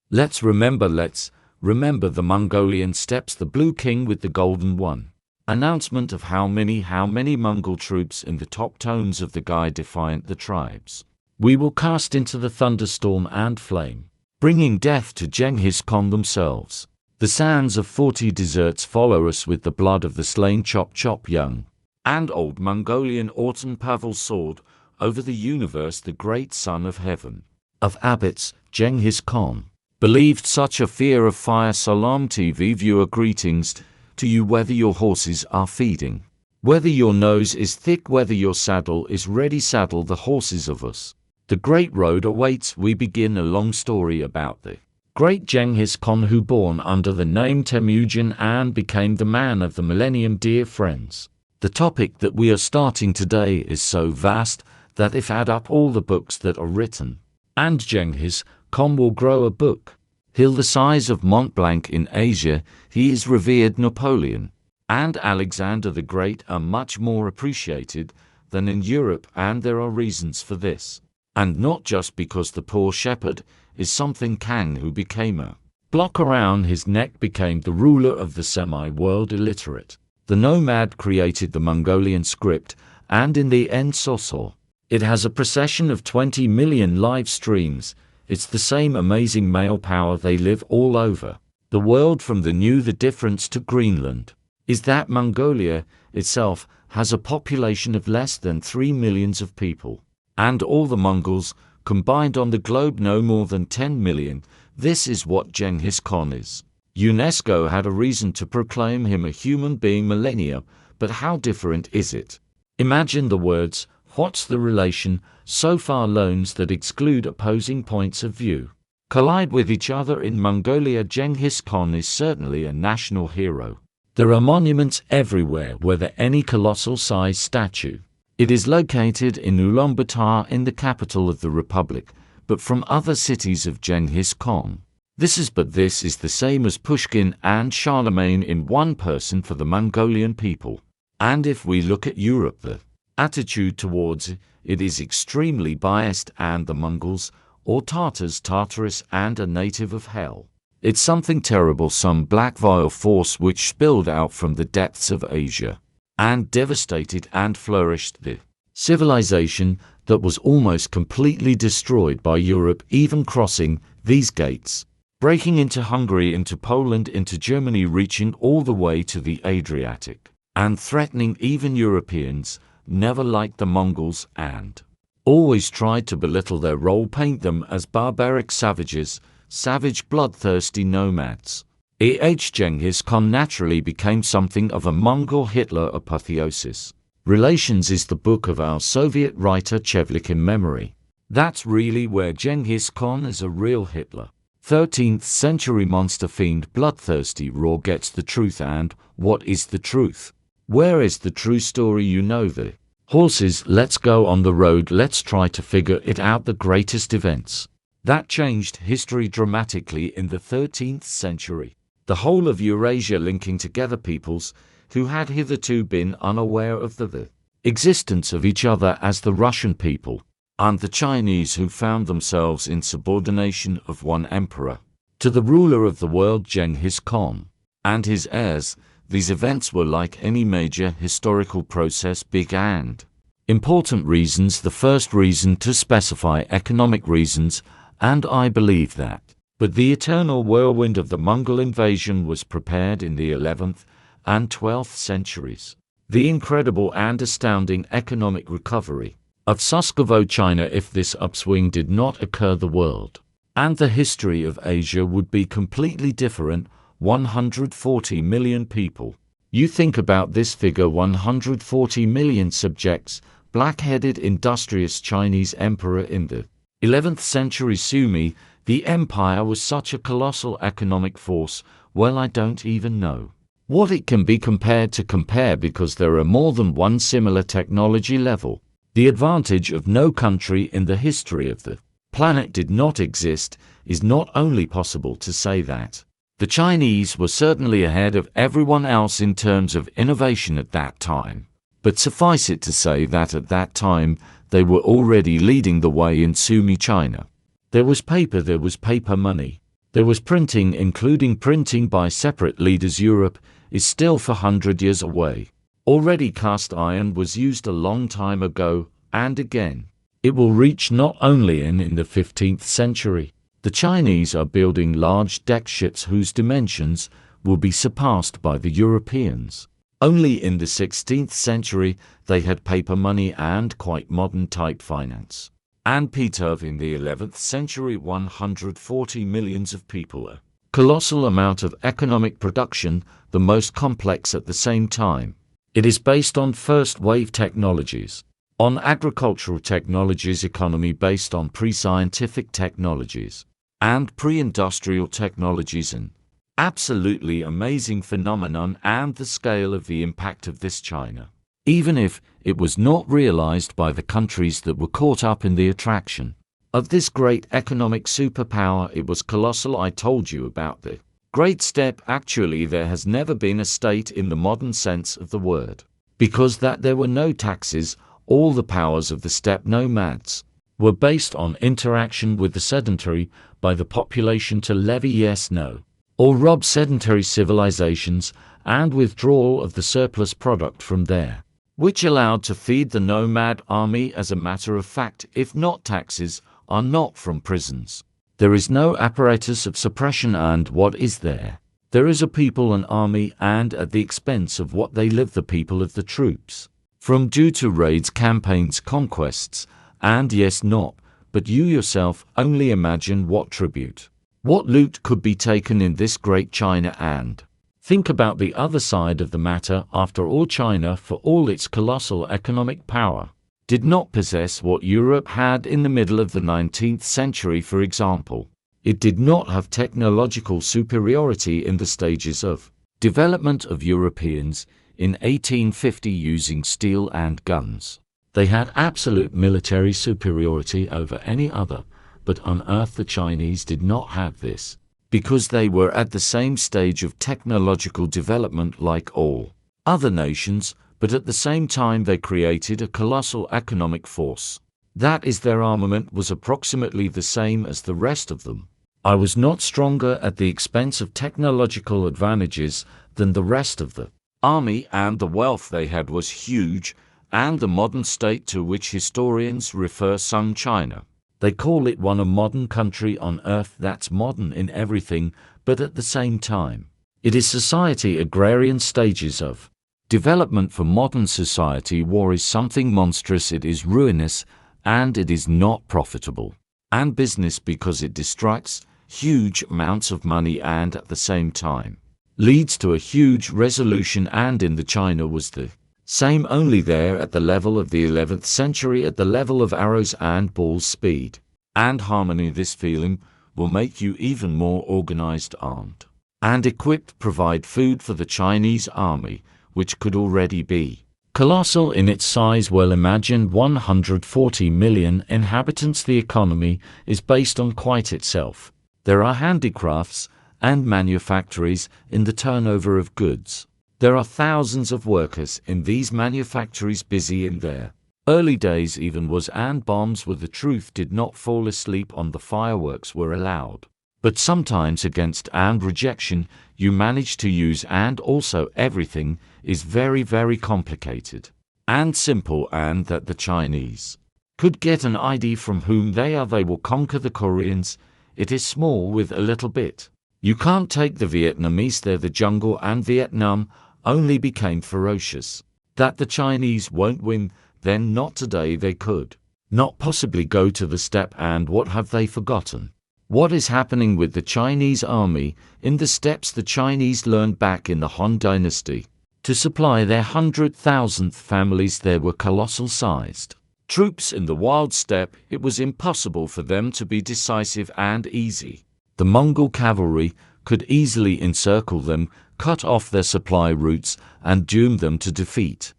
Let's remember the Mongolian steppes, the blue king with the golden one. Announcement of how many Mongol troops in the top tones of the guy defiant the tribes. We will cast into the thunderstorm and flame, bringing death to Genghis Khan themselves. The sands of 40 deserts follow us with the blood of the slain. Chop chop young and old Mongolian autumn Pavel's sword over the universe, the great son of heaven. Of abbots, Genghis Khan believed such a fear of fire. Salam TV viewer, greetings to you, whether your horses are feeding, whether your nose is thick, whether your saddle is ready, saddle the horses of us. The great road awaits. We begin a long story about the great Genghis Khan, who born under the name Temujin and became the man of the millennium. Dear friends, the topic that we are starting today is so vast that if add up all the books that are written, and Genghis Khan will grow a book hill the size of Mont Blanc in Asia. He is revered. Napoleon and Alexander the Great are much more appreciated than in Europe, and there are reasons for this. And not just because the poor shepherd is something. Kang, who became a block around his neck, became the ruler of the semi-world illiterate. The nomad created the Mongolian script, and in the end saw. It has a procession of 20 million live streams. It's the same amazing male power. They live all over the world, from the new the difference to Greenland is that Mongolia itself has a population of less than 3 million of people, and all the Mongols combined on the globe no more than 10 million. This is what Genghis Khan is. UNESCO had a reason to proclaim him a human being millennia, but how different is it? Imagine the words, what's the relation, so far loans that exclude opposing points of view collide with each other in Mongolia. Genghis Khan is certainly a national hero. There are monuments everywhere, whether any colossal size statue. It is located in Ulaanbaatar, in the capital of the republic, but from other cities of Genghis Khan. This is the same as Pushkin and Charlemagne in one person for the Mongolian people. And if we look at Europe, the attitude towards it is extremely biased, and the Mongols, or Tartarus, and a native of hell. It's something terrible, some black vile force which spilled out from the depths of Asia and devastated and flourished the civilization that was almost completely destroyed by Europe, even crossing these gates, breaking into Hungary, into Poland, into Germany, reaching all the way to the Adriatic, and threatening even Europeans. Never liked the Mongols and always tried to belittle their role, paint them as barbaric savages, savage bloodthirsty nomads. Genghis Khan naturally became something of a Mongol Hitler apotheosis. Relations is the book of our Soviet writer Chevlik in memory. That's really where Genghis Khan is a real Hitler. 13th century monster fiend, bloodthirsty, raw, gets the truth. And what is the truth? Where is the true story? You know, the horses. Let's go on the road. Let's try to figure it out. The greatest events that changed history dramatically in the 13th century. The whole of Eurasia, linking together peoples who had hitherto been unaware of the existence of each other, as the Russian people and the Chinese, who found themselves in subordination of one emperor to the ruler of the world, Genghis Khan, and his heirs. These events were like any major historical process, big and important reasons. The first reason to specify economic reasons, and I believe that. But the eternal whirlwind of the Mongol invasion was prepared in the 11th and 12th centuries. The incredible and astounding economic recovery of Suskovo China. If this upswing did not occur, the world and the history of Asia would be completely different. 140 million people. You think about this figure, 140 million subjects, black-headed industrious Chinese emperor in the 11th century. Sumi, the empire was such a colossal economic force. Well, I don't even know what it can be compared to, because there are more than one similar technology level. The advantage of no country in the history of the planet did not exist is not only possible to say that the Chinese were certainly ahead of everyone else in terms of innovation at that time, but suffice it to say that at that time they were already leading the way in Sumi China. There was paper money. There was printing, including printing by separate leaders. Europe is still 400 years away. Already cast iron was used a long time ago, and again. It will reach not only in the 15th century. The Chinese are building large deck ships whose dimensions will be surpassed by the Europeans. Only in the 16th century they had paper money and quite modern type finance. And Peter, in the 11th century, 140 millions of people. A colossal amount of economic production, the most complex at the same time. It is based on first-wave technologies, on agricultural technologies, economy based on pre-scientific technologies, and pre-industrial technologies, an absolutely amazing phenomenon, and the scale of the impact of this China. Even if it was not realized by the countries that were caught up in the attraction of this great economic superpower, it was colossal. I told you about the Great Steppe. Actually, there has never been a state in the modern sense of the word, because that there were no taxes. All the powers of the steppe nomads were based on interaction with the sedentary by the population to levy yes-no, or rob sedentary civilizations, and withdrawal of the surplus product from there, which allowed to feed the nomad army. As a matter of fact, if not taxes, are not from prisons. There is no apparatus of suppression, and what is there? There is a people, an army, and at the expense of what they live, the people of the troops. From due to raids, campaigns, conquests, and yes, not, but you yourself only imagine what tribute, what loot could be taken in this great China. And think about the other side of the matter. After all, China, for all its colossal economic power, did not possess what Europe had in the middle of the 19th century, for example. It did not have technological superiority in the stages of development of Europeans in 1850 using steel and guns. They had absolute military superiority over any other, but on Earth the Chinese did not have this, because they were at the same stage of technological development like all other nations, but at the same time they created a colossal economic force. That is, their armament was approximately the same as the rest of them. I was not stronger at the expense of technological advantages than the rest of the army, and the wealth they had was huge, and the modern state to which historians refer Sung China. They call it one a modern country on earth that's modern in everything, but at the same time, it is society agrarian stages of development for modern society. War is something monstrous, it is ruinous, and it is not profitable. And business, because it distracts huge amounts of money and at the same time leads to a huge resolution. And in the China was the same, only there at the level of the 11th century, at the level of arrows and balls, speed and harmony. This feeling will make you even more organized, armed and equipped, provide food for the Chinese army, which could already be colossal in its size. Well, imagine 140 million inhabitants. The economy is based on quite itself. There are handicrafts and manufactories in the turnover of goods. There are thousands of workers in these manufactories busy in their early days. Even was and bombs were the truth, did not fall asleep on the fireworks were allowed. But sometimes against and rejection you manage to use, and also everything is very, very complicated and simple, and that the Chinese could get an ID from whom they are. They will conquer the Koreans. It is small with a little bit. You can't take the Vietnamese there. The jungle and Vietnam only became ferocious. That the Chinese won't win, then not today. They could not possibly go to the steppe. And what have they forgotten? What is happening with the Chinese army in the steppes? The Chinese learned back in the Han Dynasty to supply their 100,000th families. There were colossal-sized troops in the wild steppe. It was impossible for them to be decisive and easy. The Mongol cavalry could easily encircle them, cut off their supply routes, and doom them to defeat.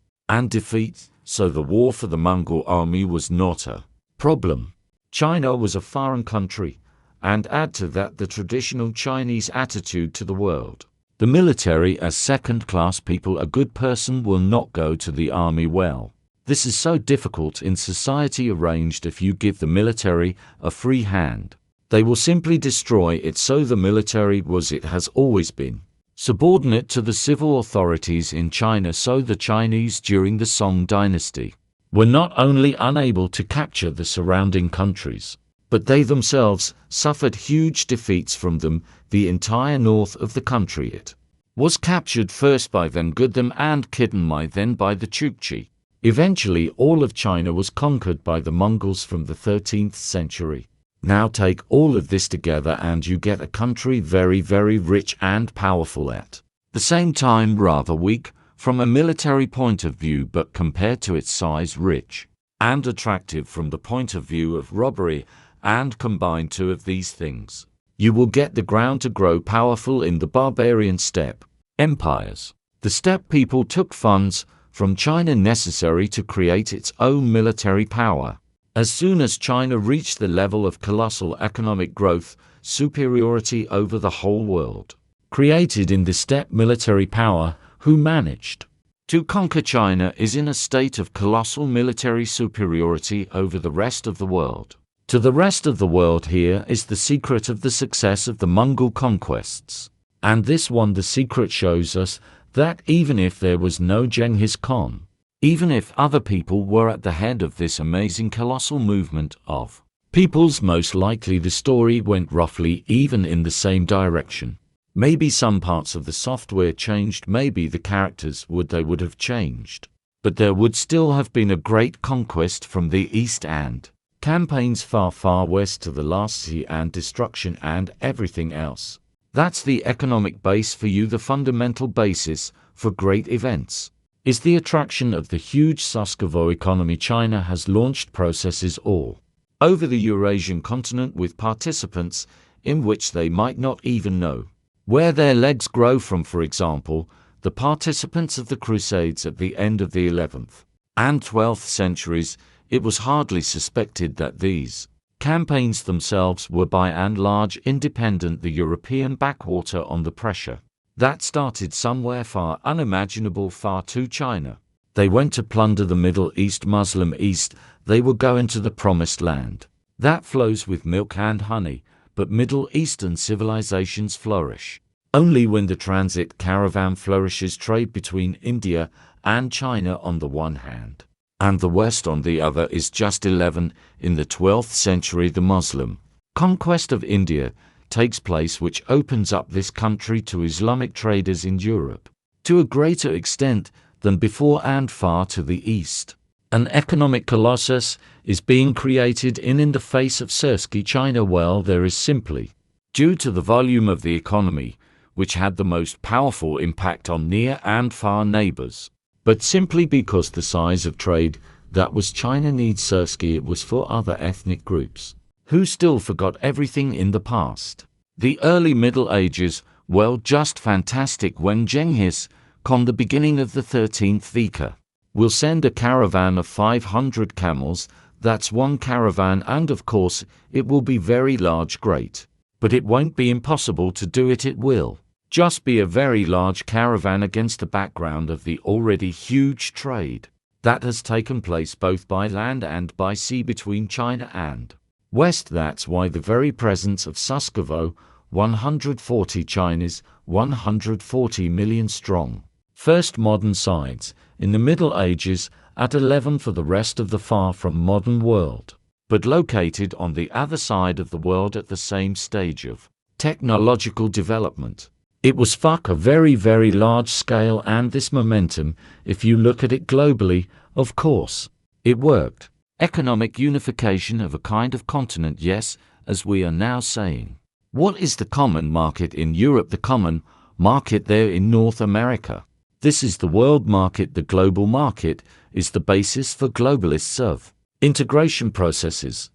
So the war for the Mongol army was not a problem. China was a foreign country, and add to that the traditional Chinese attitude to the world. The military as second-class people. A good person will not go to the army. Well, this is so difficult in society arranged if you give the military a free hand. They will simply destroy it, so the military was, it has always been, subordinate to the civil authorities in China. So the Chinese during the Song dynasty were not only unable to capture the surrounding countries, but they themselves suffered huge defeats from them. The entire north of the country it was captured first by then Gudam and Khitanmai, then by the Chukchi. Eventually all of China was conquered by the Mongols from the 13th century. Now take all of this together and you get a country very, very rich and powerful, at the same time rather weak from a military point of view, but compared to its size rich and attractive from the point of view of robbery, and combine two of these things, you will get the ground to grow powerful in the barbarian steppe empires. The steppe people took funds from China necessary to create its own military power. As soon as China reached the level of colossal economic growth, superiority over the whole world, created in the steppe military power, who managed to conquer China is in a state of colossal military superiority over the rest of the world. To the rest of the world, here is the secret of the success of the Mongol conquests. And this one, the secret shows us that even if there was no Genghis Khan, even if other people were at the head of this amazing colossal movement of peoples, most likely the story went roughly even in the same direction. Maybe some parts of the software changed, maybe the characters would have changed, but there would still have been a great conquest from the east and campaigns far, far west to the last sea and destruction and everything else. That's the economic base for you. The fundamental basis for great events is the attraction of the huge Suskovo economy. China has launched processes all over the Eurasian continent with participants in which they might not even know where their legs grow from. For example, the participants of the Crusades at the end of the 11th and 12th centuries. It was hardly suspected that these campaigns themselves were by and large independent. The European backwater on the pressure that started somewhere far unimaginable, far to China. They went to plunder the Middle East, Muslim East. They were going to the promised land that flows with milk and honey. But Middle Eastern civilizations flourish only when the transit caravan flourishes. Trade between India and China on the one hand and the West on the other is just 11. In the 12th century, the Muslim conquest of India takes place, which opens up this country to Islamic traders in Europe to a greater extent than before and far to the east. An economic colossus is being created in the face of Sersky China. Well, there is simply due to the volume of the economy, which had the most powerful impact on near and far neighbors. But simply because the size of trade that was China needs Sersky, it was for other ethnic groups who still forgot everything in the past. The early Middle Ages, well, just fantastic. When Genghis Khan, the beginning of the 13th Vika, will send a caravan of 500 camels. That's one caravan, and of course it will be very large, great. But it won't be impossible to do it. It will just be a very large caravan against the background of the already huge trade that has taken place both by land and by sea between China and West. That's why the very presence of Suskovo, 140 Chinese, 140 million strong, first modern sides in the Middle Ages, at 11 for the rest of the far from modern world, but located on the other side of the world at the same stage of technological development. It was a very, very large scale, and this momentum, if you look at it globally, of course, it worked. Economic unification of a kind of continent, yes, as we are now saying. What is the common market in Europe? The common market there in North America. This is the world market. The global market is the basis for globalists of integration processes,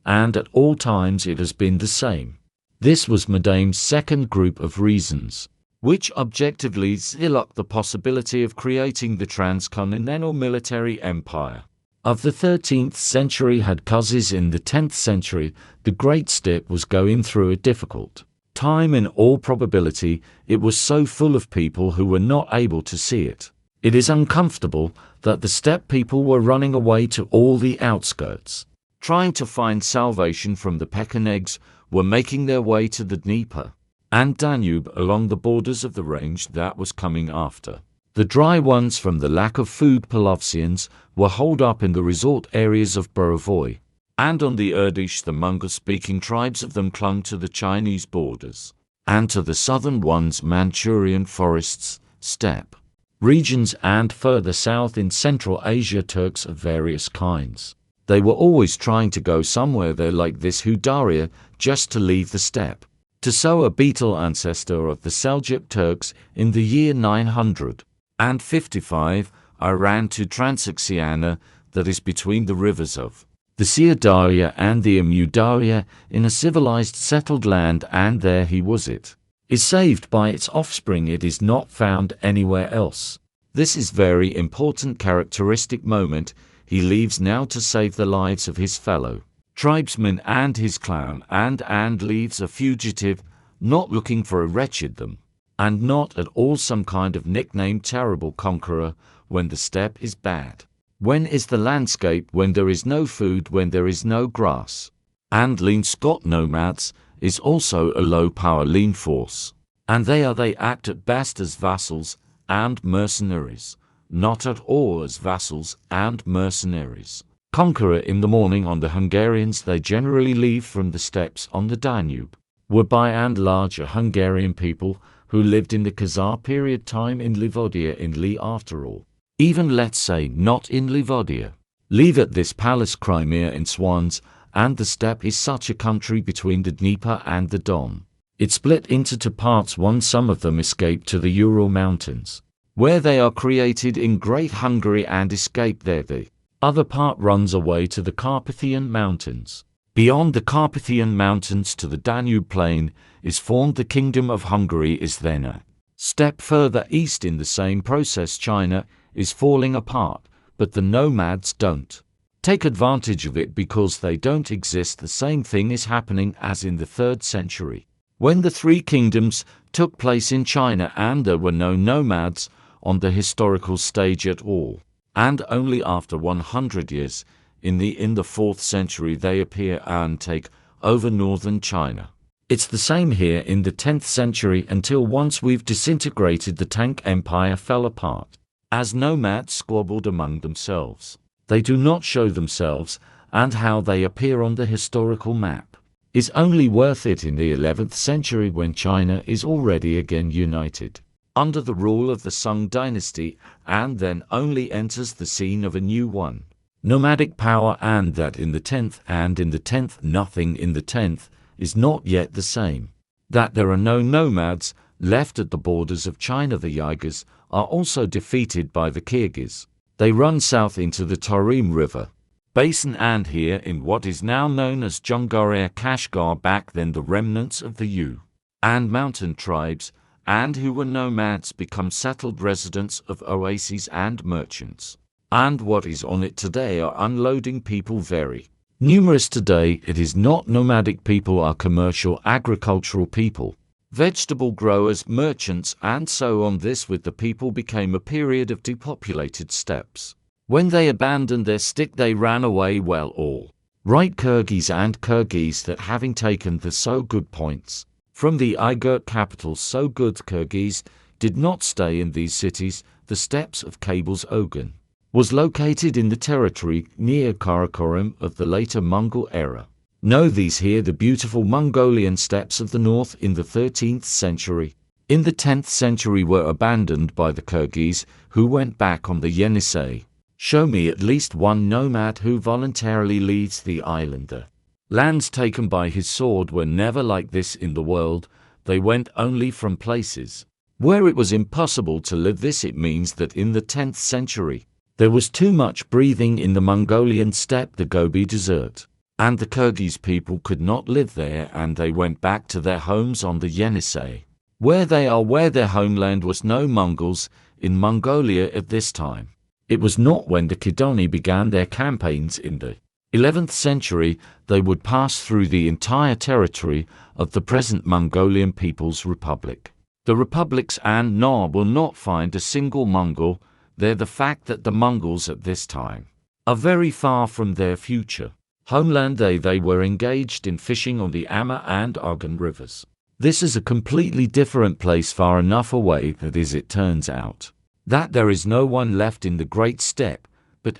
and at all times it has been the same. This was Madame's second group of reasons, which objectively locked the possibility of creating the transcontinental military empire of the 13th century. Had causes in the 10th century, the Great Steppe was going through a difficult time. In all probability, it was so full of people who were not able to see it. It is uncomfortable that the steppe people were running away to all the outskirts, trying to find salvation from the Pechenegs, were making their way to the Dnieper and Danube along the borders of the range that was coming after. The dry ones from the lack of food Polovtsians were holed up in the resort areas of Borovoy, and on the Urdish the Mongol-speaking tribes of them clung to the Chinese borders, and to the southern ones Manchurian forests, steppe regions, and further south in Central Asia Turks of various kinds. They were always trying to go somewhere there like this Hudaria, just to leave the steppe. To sow a beetle ancestor of the Seljuk Turks in the year 955, I ran to Transoxiana, that is between the rivers of the Siadaria and the Amudaria, in a civilized settled land, and there he was. It is saved by its offspring. It is not found anywhere else. This is very important characteristic moment. He leaves now to save the lives of his fellow tribesmen and his clan, and leaves a fugitive, not looking for a wretched them, and not at all some kind of nicknamed terrible conqueror, when the steppe is bad. When is the landscape, when there is no food, when there is no grass? And lean Scot nomads is also a low-power lean force, and they act at best as vassals and mercenaries, not at all as vassals and mercenaries. Conqueror in the morning on the Hungarians they generally leave from the steppes on the Danube, were by and large a Hungarian people who lived in the Khazar period time in Livodia in Li after all. Even let's say not in Livodia. Leave at this palace Crimea in Swans, and the steppe is such a country between the Dnieper and the Don. It split into two parts. One, some of them escape to the Ural Mountains, where they are created in Great Hungary and escape there. The other part runs away to the Carpathian Mountains. Beyond the Carpathian Mountains to the Danube plain is formed the Kingdom of Hungary. Is then a step further east. In the same process China is falling apart, but the nomads don't take advantage of it because they don't exist. The same thing is happening as in the 3rd century, when the three kingdoms took place in China, and there were no nomads on the historical stage at all. And only after 100 years, in the 4th century, they appear and take over northern China. It's the same here in the 10th century, until once we've disintegrated, the Tank Empire fell apart. As nomads squabbled among themselves, they do not show themselves, and how they appear on the historical map is only worth it in the 11th century, when China is already again united under the rule of the Sung dynasty, and then only enters the scene of a new one, nomadic power, and that in the 10th, and in the 10th nothing in the 10th is not yet the same. That there are no nomads left at the borders of China. The Yagars are also defeated by the Kyrgyz. They run south into the Tarim River basin, and here in what is now known as Jungaria Kashgar, back then the remnants of the Yu and mountain tribes, and who were nomads, become settled residents of oases and merchants. And what is on it today are unloading people, very numerous today. It is not nomadic people, are commercial agricultural people, vegetable growers, merchants, and so on. This with the people became a period of depopulated steppes. When they abandoned their stick they ran away. Well, all right, Kyrgyz and Kyrgyz, that having taken the so good points from the Uighur capital, so good Kyrgyz did not stay in these cities. The steppes of Kabul's Ogan was located in the territory near Karakoram of the later Mongol era. Know these here the beautiful Mongolian steppes of the north in the 13th century. In the 10th century were abandoned by the Kyrgyz, who went back on the Yenisei. Show me at least one nomad who voluntarily leaves the island. The lands taken by his sword were never like this in the world. They went only from places where it was impossible to live. This it means that in the 10th century there was too much breathing in the Mongolian steppe, the Gobi Desert, and the Kyrgyz people could not live there, and they went back to their homes on the Yenisei, where their homeland was. No Mongols in Mongolia at this time. It was not when the Kidoni began their campaigns in the 11th century. They would pass through the entire territory of the present Mongolian People's Republic. The republics and now will not find a single Mongol there. The fact that the Mongols at this time are very far from their future homeland they were engaged in fishing on the Amur and Argun rivers. This is a completely different place far enough away that, as it turns out, that there is no one left in the Great Steppe,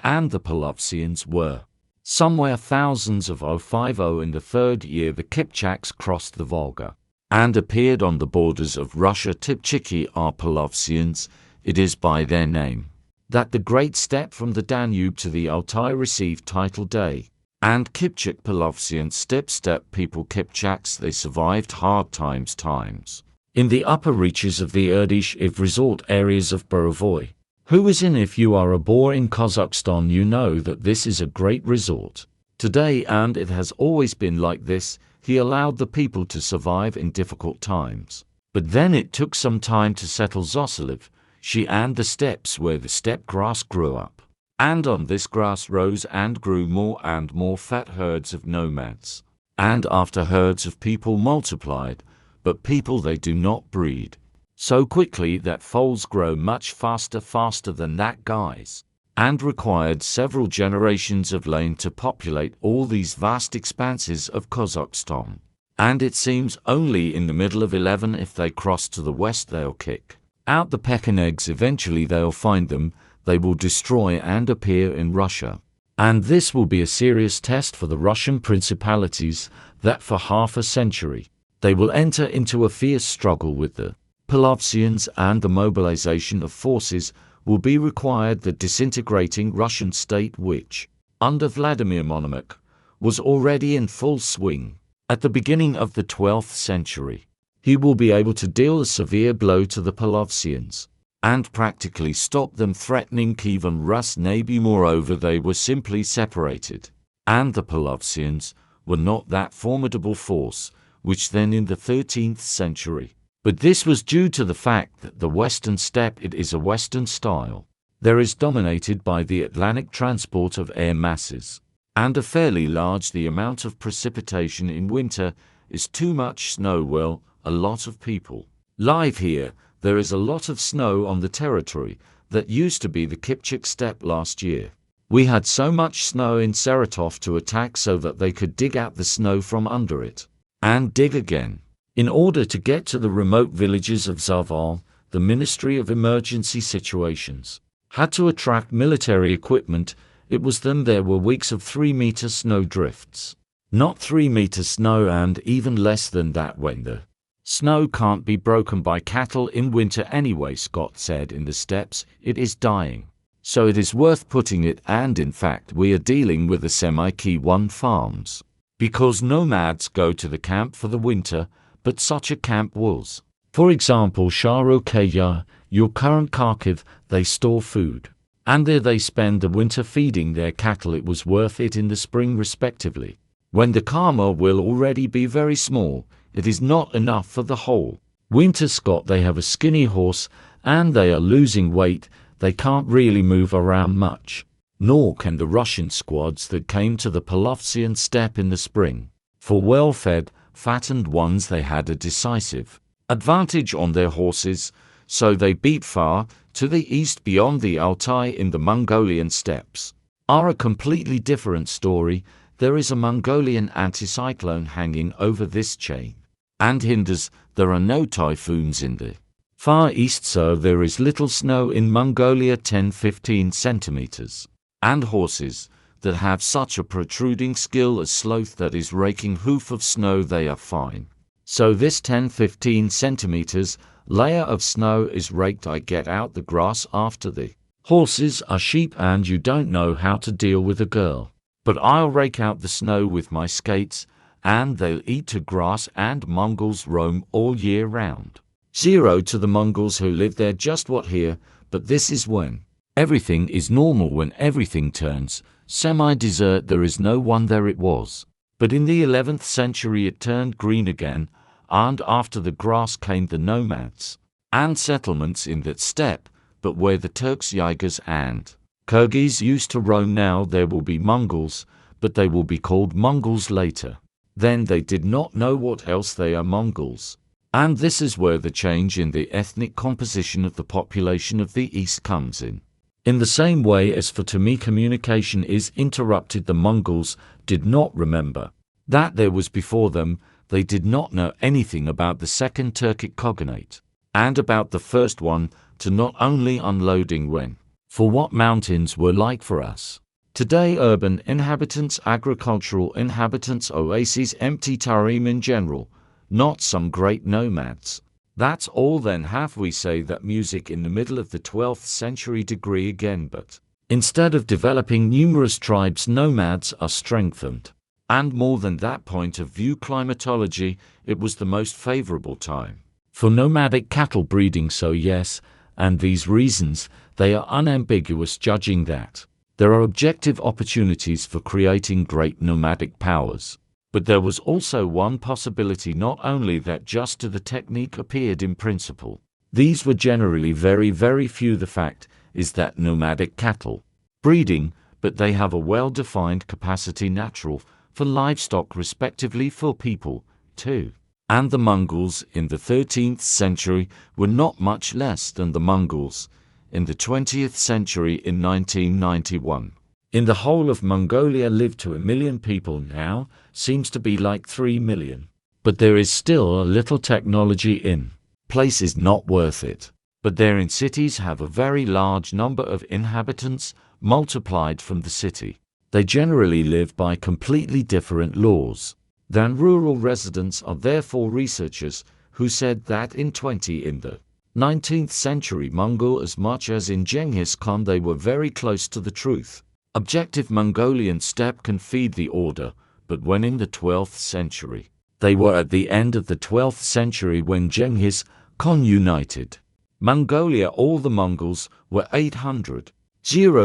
and the Palovsians were. Somewhere thousands of 050 in the third year the Kipchaks crossed the Volga and appeared on the borders of Russia. Kipchaki are Palovsians, it is by their name that the Great Steppe from the Danube to the Altai received title day. And Kipchak Palovsian steppe people Kipchaks, they survived hard times. In the upper reaches of the Erdéchev resort areas of Borovoi. Who is in? If you are a boar in Kazakhstan, you know that this is a great resort. Today, and it has always been like this, he allowed the people to survive in difficult times. But then it took some time to settle Zosiliv, she and the steppes where the steppe grass grew up. And on this grass rose and grew more and more fat herds of nomads. And after herds of people multiplied, but people they do not breed so quickly that foals grow much faster than that guys, and required several generations of land to populate all these vast expanses of Kazakhstan. And it seems only in the middle of 11 if they cross to the west they'll kick out the Pechenegs. Eventually they'll find them, they will destroy and appear in Russia. And this will be a serious test for the Russian principalities that for half a century they will enter into a fierce struggle with the Palovsians, and the mobilization of forces will be required. The disintegrating Russian state, which, under Vladimir Monomakh, was already in full swing at the beginning of the 12th century. He will be able to deal a severe blow to the Palovsians and practically stop them threatening Kievan Rus Nabi. Moreover, they were simply separated, and the Palovsians were not that formidable force which then in the 13th century. But this was due to the fact that the Western steppe, it is a Western style. There is dominated by the Atlantic transport of air masses, and a fairly large the amount of precipitation in winter is too much snow. Well, a lot of people live here. There is a lot of snow on the territory that used to be the Kipchak steppe last year. We had so much snow in Saratov to attack so that they could dig out the snow from under it and dig again. In order to get to the remote villages of Zaval, the Ministry of Emergency Situations had to attract military equipment. It was then there were weeks of 3-meter snow drifts. Not 3-meter snow, and even less than that when the snow can't be broken by cattle in winter anyway. Scott said, in the steppes it is dying. So it is worth putting it, and in fact we are dealing with the semi-key one farms. Because nomads go to the camp for the winter, but such a camp was, for example, Sharokeya, your current Kharkiv, they store food. And there they spend the winter feeding their cattle. It was worth it in the spring respectively. When the karma will already be very small, it is not enough for the whole winter. Scott, they have a skinny horse, and they are losing weight, they can't really move around much. Nor can the Russian squads that came to the Palovsian steppe in the spring. For well-fed, fattened ones they had a decisive advantage on their horses, so they beat far to the east beyond the Altai in the Mongolian steppes. Are a completely different story. There is a Mongolian anticyclone hanging over this chain and hinders. There are no typhoons in the far east, so there is little snow in Mongolia, 10-15 centimeters. And horses that have such a protruding skill as Sloth that is raking hoof of snow, they are fine. So this 10-15 centimeters layer of snow is raked. I get out the grass after the horses are sheep, and you don't know how to deal with a girl. But I'll rake out the snow with my skates, and they'll eat to grass, and Mongols roam all year round. 0 to the Mongols who live there. Just what here, but this is when everything is normal, when everything turns semi-desert. There is no one there. It was. But in the 11th century it turned green again, and after the grass came the nomads and settlements in that steppe, but where the Turks, Yagars and Kyrgyz used to roam. Now there will be Mongols, but they will be called Mongols later. Then they did not know what else. They are Mongols. And this is where the change in the ethnic composition of the population of the East comes in. In the same way as for me communication is interrupted, the Mongols did not remember that there was before them. They did not know anything about the second Turkic Khaganate, and about the first one, to not only unloading when, for what mountains were like for us. Today urban inhabitants, agricultural inhabitants, oases, empty tarim in general, not some great nomads. That's all then. Have we say that music in the middle of the 12th century degree again, but instead of developing numerous tribes, nomads are strengthened. And more than that point of view, climatology, it was the most favorable time for nomadic cattle breeding. So yes, and these reasons, they are unambiguous, judging that there are objective opportunities for creating great nomadic powers. But there was also one possibility, not only that just to the technique appeared in principle. These were generally very, very few. The fact is that nomadic cattle breeding, but they have a well-defined capacity natural for livestock respectively for people, too. And the Mongols in the 13th century were not much less than the Mongols in the 20th century in 1991. In the whole of Mongolia lived to 1 million people, now seems to be like 3 million. But there is still a little technology in places not worth it. But there in cities have a very large number of inhabitants multiplied from the city. They generally live by completely different laws than rural residents are. Therefore researchers who said that in the 19th century Mongol, as much as in Genghis Khan, they were very close to the truth. Objective Mongolian steppe can feed the order, but when in the 12th century, they were at the end of the 12th century when Genghis Khan united Mongolia, all the Mongols were 800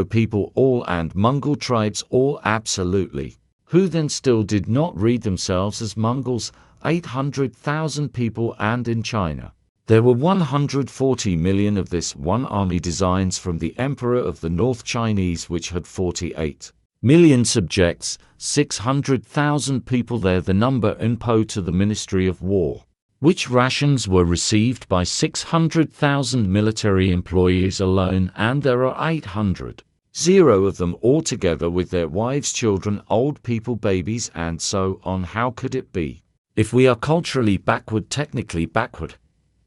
people all, and Mongol tribes all absolutely, who then still did not read themselves as Mongols, 800,000 people, and in China there were 140 million of this one army. Designs from the Emperor of the North Chinese, which had 48 million subjects, 600,000 people there. The number in Po to the Ministry of War, which rations were received by 600,000 military employees alone, and there are 800 of them altogether with their wives, children, old people, babies, and so on. How could it be? If we are culturally backward, technically backward,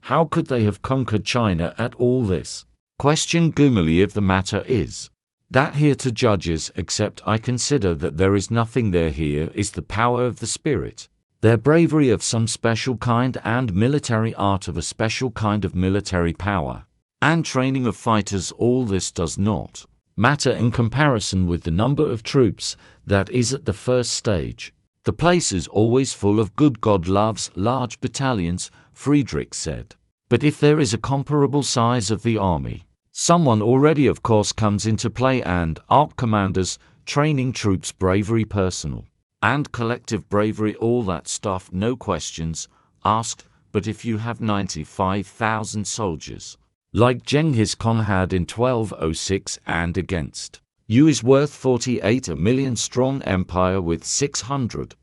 how could they have conquered China at all this? Question gloomily of the matter is that here to judges, except I consider that there is nothing there. Here is the power of the spirit, their bravery of some special kind, and military art of a special kind of military power, and training of fighters. All this does not matter in comparison with the number of troops that is at the first stage. The place is always full of good. God loves large battalions, Friedrich said. But if there is a comparable size of the army, someone already of course comes into play, and arc commanders, training troops, bravery, personal and collective bravery, all that stuff, no questions asked. But if you have 95,000 soldiers, like Genghis Khan had in 1206, and against you is worth 48, a million strong empire with 600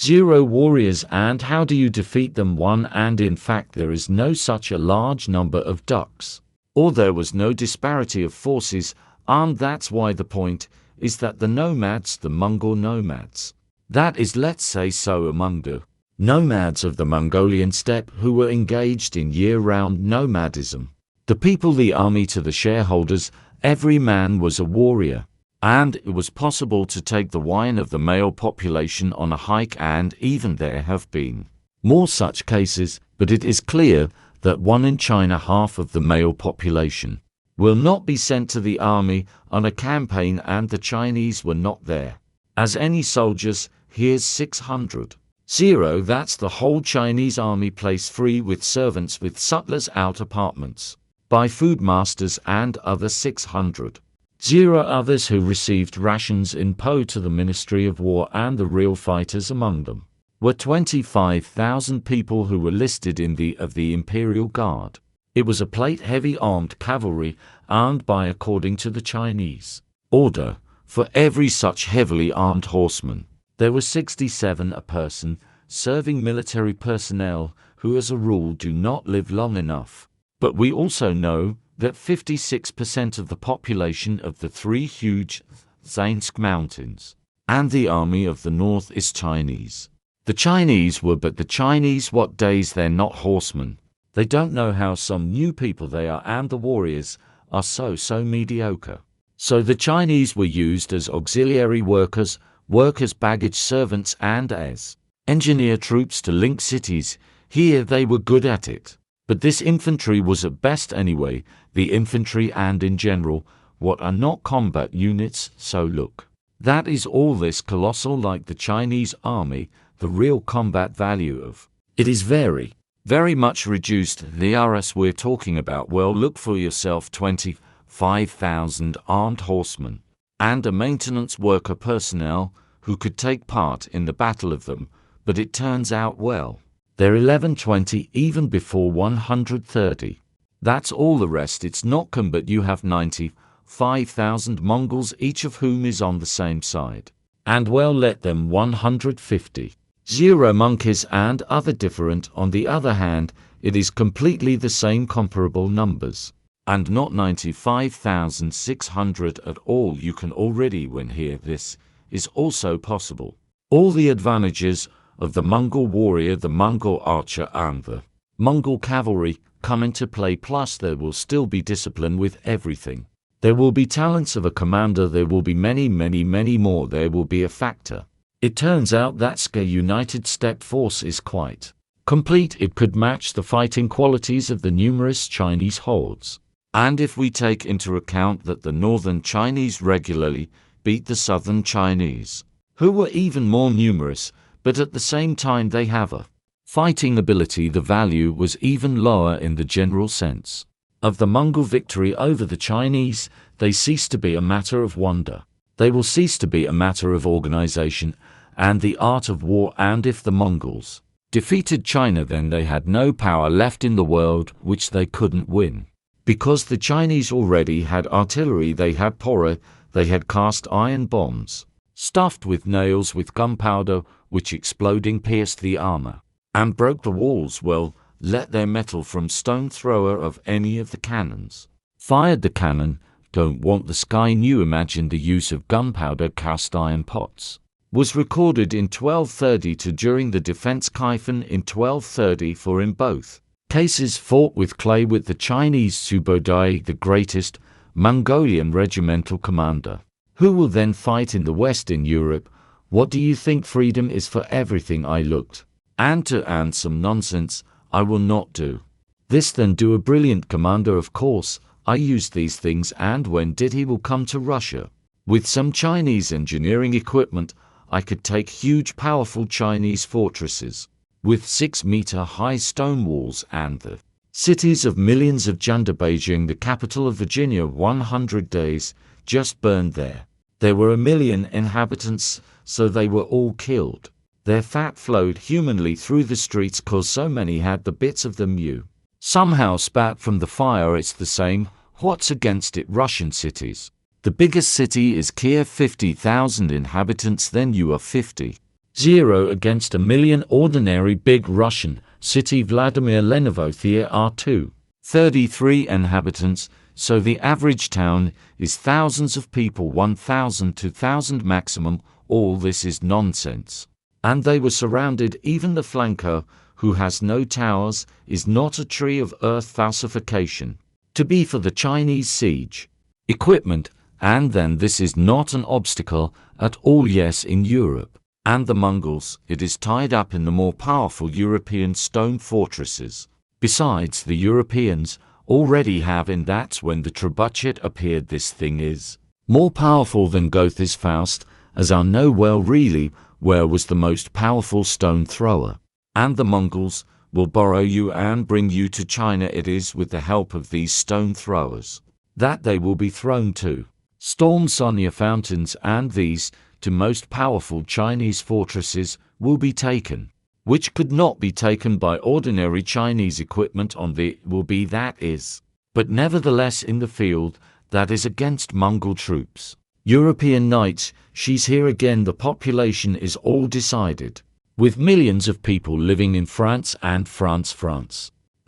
warriors, and how do you defeat them? One, and in fact there is no such a large number of ducks, or there was no disparity of forces, and that's why the point is that the nomads, the Mongol nomads, that is, let's say so, among the nomads of the Mongolian steppe who were engaged in year-round nomadism, the people, the army to the shareholders, every man was a warrior. And it was possible to take the wine of the male population on a hike, and even there have been more such cases, but it is clear that one in China, half of the male population will not be sent to the army on a campaign, and the Chinese were not there as any soldiers. Here's 600. That's the whole Chinese army, place free with servants, with sutlers, out apartments by food masters, and other 600. Others who received rations in Po to the Ministry of War, and the real fighters among them were 25,000 people who were listed in the Imperial Guard. It was a plate-heavy armed cavalry, armed by, according to the Chinese order, for every such heavily armed horseman there were 67 a person, serving military personnel who as a rule do not live long enough. But we also know that 56% of the population of the three huge Zainsk mountains and the army of the north is Chinese. The Chinese were but the Chinese what days they're not horsemen. They don't know how some new people they are, and the warriors are so mediocre. So the Chinese were used as auxiliary workers, baggage servants, and as engineer troops to link cities. Here they were good at it. But this infantry was at best anyway, the infantry and in general, what are not combat units, so look. That is all this colossal like the Chinese army, the real combat value of it is very much reduced. The RS we're talking about, well, look for yourself, 25,000 armed horsemen and a maintenance worker personnel who could take part in the battle of them, but it turns out, well, they're 11, 20, even before 130. That's all. The rest it's not but you have 95,000 Mongols, each of whom is on the same side. And well, let them 150. Zero monkeys and other different. On the other hand, it is completely the same comparable numbers. And not 95,600 at all. You can already win here. This is also possible. All the advantages of the Mongol warrior, the Mongol archer, and the Mongol cavalry come into play, plus there will still be discipline with everything. There will be talents of a commander, there will be many more, there will be a factor. It turns out that the United Steppe force is quite complete. It could match the fighting qualities of the numerous Chinese hordes. And if we take into account that the northern Chinese regularly beat the southern Chinese, who were even more numerous, but at the same time they have a fighting ability, the value was even lower in the general sense of the Mongol victory over the Chinese. They cease to be a matter of wonder. They will cease to be a matter of organization and the art of war. And if the Mongols defeated China, then they had no power left in the world which they couldn't win. Because the Chinese already had artillery, they had pora, they had cast iron bombs, stuffed with nails with gunpowder, which exploding pierced the armor and broke the walls. Well, let their metal from stone thrower of any of the cannons fired the cannon. Don't want the sky new. Imagine the use of gunpowder cast iron pots was recorded in 1232 during the defense Kaifan in 1230, for in both cases fought with clay with the Chinese Subodai, the greatest Mongolian regimental commander, who will then fight in the West in Europe. What do you think? Freedom is for everything. I looked and some nonsense. I will not do this. Then do a brilliant commander. Of course, I used these things. And when did he will come to Russia? With some Chinese engineering equipment, I could take huge powerful Chinese fortresses with 6-meter high stone walls and the cities of millions of Janda. Beijing, the capital of Virginia, 100 days just burned there. There were 1 million inhabitants, so they were all killed. Their fat flowed humanly through the streets, cause so many had the bits of them you somehow spat from the fire. It's the same. What's against it? Russian cities. The biggest city is Kiev, 50,000 inhabitants, then you are 50. 0 against 1 million ordinary big Russian city. Vladimir Lenovo, there are 33 inhabitants, so the average town is thousands of people, 1,000, 2,000 maximum. All this is nonsense. And they were surrounded. Even the flanker, who has no towers, is not a tree of earth. Falsification to be for the Chinese siege equipment. And then this is not an obstacle at all. Yes, in Europe and the Mongols, it is tied up in the more powerful European stone fortresses. Besides, the Europeans already have, and that's when the trebuchet appeared. This thing is more powerful than Gotha's Faust, as I know well. Really, where was the most powerful stone thrower? And the Mongols will borrow you and bring you to China. It is with the help of these stone throwers that they will be thrown to storm Sonia fountains, and these two most powerful Chinese fortresses will be taken, which could not be taken by ordinary Chinese equipment. On the will be that is, but nevertheless in the field that is against Mongol troops. European knights, she's here again. The population is all decided, with millions of people living in France and France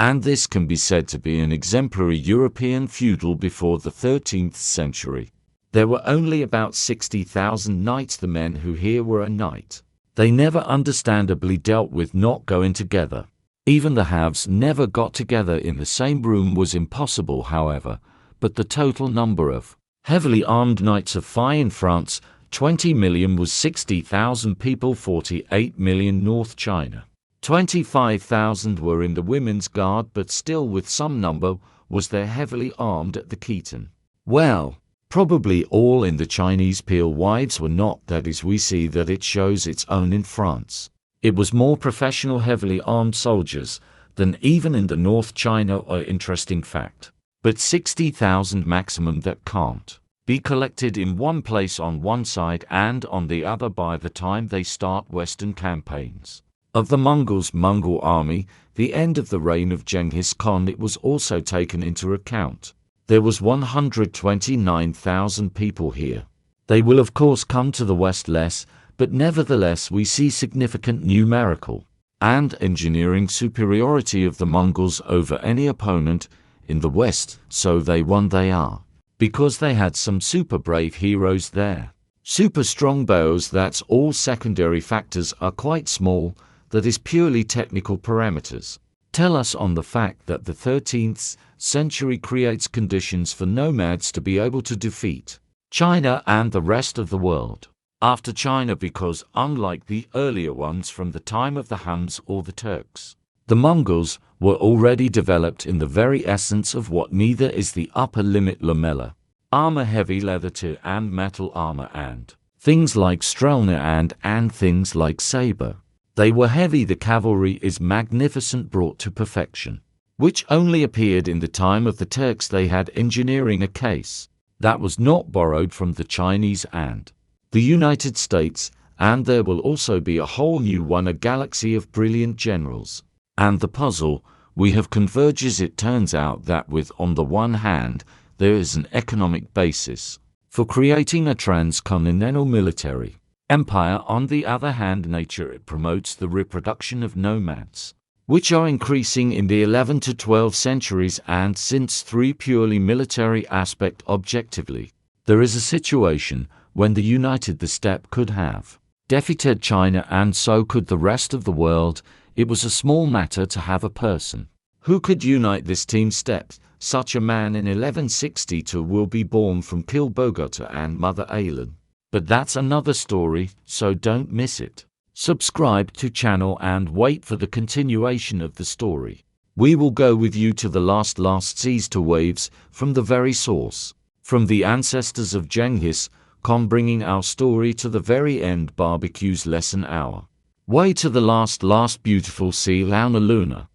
and this can be said to be an exemplary European feudal before the 13th century. There were only about 60,000 knights. The men who here were a knight. They never understandably dealt with not going together. Even the halves never got together in the same room was impossible, however, but the total number of heavily armed knights of in France, 20 million was 60,000 people, 48 million North China. 25,000 were in the women's guard, but still with some number was there heavily armed at the Khitan. Well, probably all in the Chinese Peel wives were not, that is, we see that it shows its own in France. It was more professional heavily armed soldiers than even in the North China, or interesting fact. But 60,000 maximum that can't be collected in one place on one side and on the other by the time they start Western campaigns. Of the Mongol army, the end of the reign of Genghis Khan, it was also taken into account. There was 129,000 people here. They will of course come to the west less, but nevertheless we see significant numerical and engineering superiority of the Mongols over any opponent in the west, so they won. They are because they had some super brave heroes there. Super strong bows, that's all. Secondary factors are quite small, that is purely technical parameters. Tell us on the fact that the 13th century creates conditions for nomads to be able to defeat China and the rest of the world after China, because unlike the earlier ones from the time of the Huns or the Turks, the Mongols were already developed in the very essence of what neither is the upper limit lamella armor, heavy leather to and metal armor, and things like strelna and things like saber. They were heavy. The cavalry is magnificent, brought to perfection, which only appeared in the time of the Turks. They had engineering a case that was not borrowed from the Chinese and the United States, and there will also be a whole new one, a galaxy of brilliant generals. And the puzzle we have converges. It turns out that with, on the one hand, there is an economic basis for creating a transcontinental military empire. On the other hand, nature, it promotes the reproduction of nomads, which are increasing in the 11th to 12th centuries. And since three purely military aspect objectively, there is a situation when the united the steppe could have defeated China, and so could the rest of the world. It was a small matter to have a person who could unite this team steppe. Such a man in 1162 will be born from Kilbogota and Mother Ailen. But that's another story, so don't miss it. Subscribe to channel and wait for the continuation of the story. We will go with you to the last seas to waves from the very source, from the ancestors of Genghis Khan, bringing our story to the very end. Barbecues lesson hour. Way to the last beautiful sea, Launa Luna.